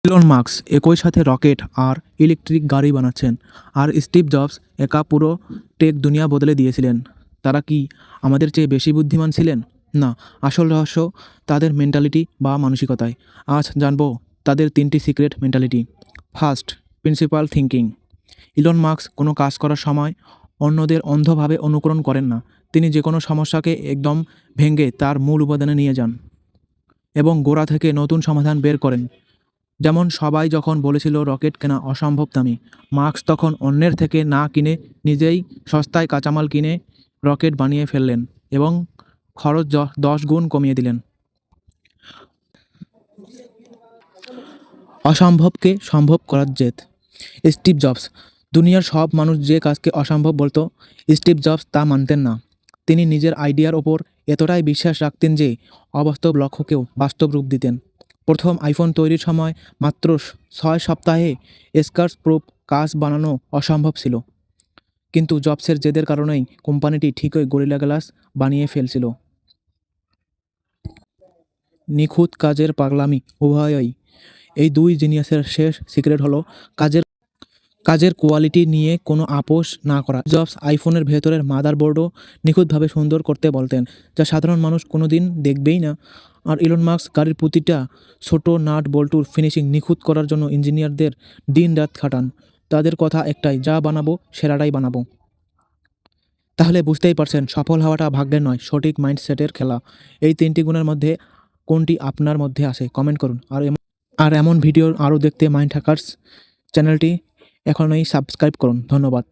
Elon Musk একই সাথে rocket আর electric গাড়ি বানাচ্ছেন, আর স্টিভ জবস একা পুরো টেক দুনিয়া বদলে দিয়েছিলেন। তারা কি আমাদের চেয়ে বেশি বুদ্ধিমান ছিলেন? না, আসল রহস্য তাদের মেন্টালিটি বা মানসিকতায়। আজ জানবো তাদের 3টি secret mentality. First, principal thinking. Elon Musk কোনো কাজ করার সময় অন্যদের অন্ধভাবে অনুকরণ করেন না। তিনি যে কোনো সমস্যাকে একদম ভেঙে তার মূল উপাদানে নিয়ে যান এবং গোড়া থেকে নতুন সমাধান বের করেন। যেমন সবাই যখন বলেছিল রকেট কেনা অসম্ভব দামি, মার্কস তখন অন্যের থেকে না কিনে নিজেই সস্তায় কাঁচামাল কিনে রকেট বানিয়ে ফেললেন এবং খরচ 10 গুণ কমিয়ে দিলেন। অসম্ভবকে সম্ভব করার জেদ। Steve jobs. দুনিয়ার সব মানুষ যে কাজকে অসম্ভব বলতো, স্টিভ জবস তা মানতেন না। তিনি নিজের আইডিয়ার ওপর এতটাই বিশ্বাস রাখতেন যে অবাস্তব লক্ষ্যকেও বাস্তব রূপ দিতেন। প্রথম আইফোন তৈরির সময় মাত্র 6 সপ্তাহে স্ক্র্যাচ প্রুফ কাজ বানানো অসম্ভব ছিল, কিন্তু জবসের জেদের কারণেই কোম্পানিটি ঠিকই গরিলা গ্লাস বানিয়ে ফেলছিল। নিখুঁত কাজের পাগলামি উভয়ই। এই দুই জিনিয়াসের শেষ সিক্রেট হলো কাজের কোয়ালিটি নিয়ে কোনো আপোষ না করা। জবস আইফোনের ভেতরের মাদারবোর্ডও নিখুঁতভাবে সুন্দর করতে বলতেন, যা সাধারণ মানুষ কোনোদিন দেখবেই না। আর ইলন মাস্ক গাড়ির প্রতিটা ছোট নাট বল্টুর ফিনিশিং নিখুঁত করার জন্য ইঞ্জিনিয়ারদের দিন রাত খাটান। তাদের কথা একটাই, যা বানাবো সেরাটাই বানাবো। তাহলে বুঝতেই পারছেন, সফল হওয়াটা ভাগ্যের নয়, সঠিক মাইন্ডসেটের খেলা। এই 3টি গুণের মধ্যে কোনটি আপনার মধ্যে আছে কমেন্ট করুন। আর এমন ভিডিও আরও দেখতে মাইন্ড হ্যাকার্স চ্যানেলটি এখনই সাবস্ক্রাইব করুন। ধন্যবাদ।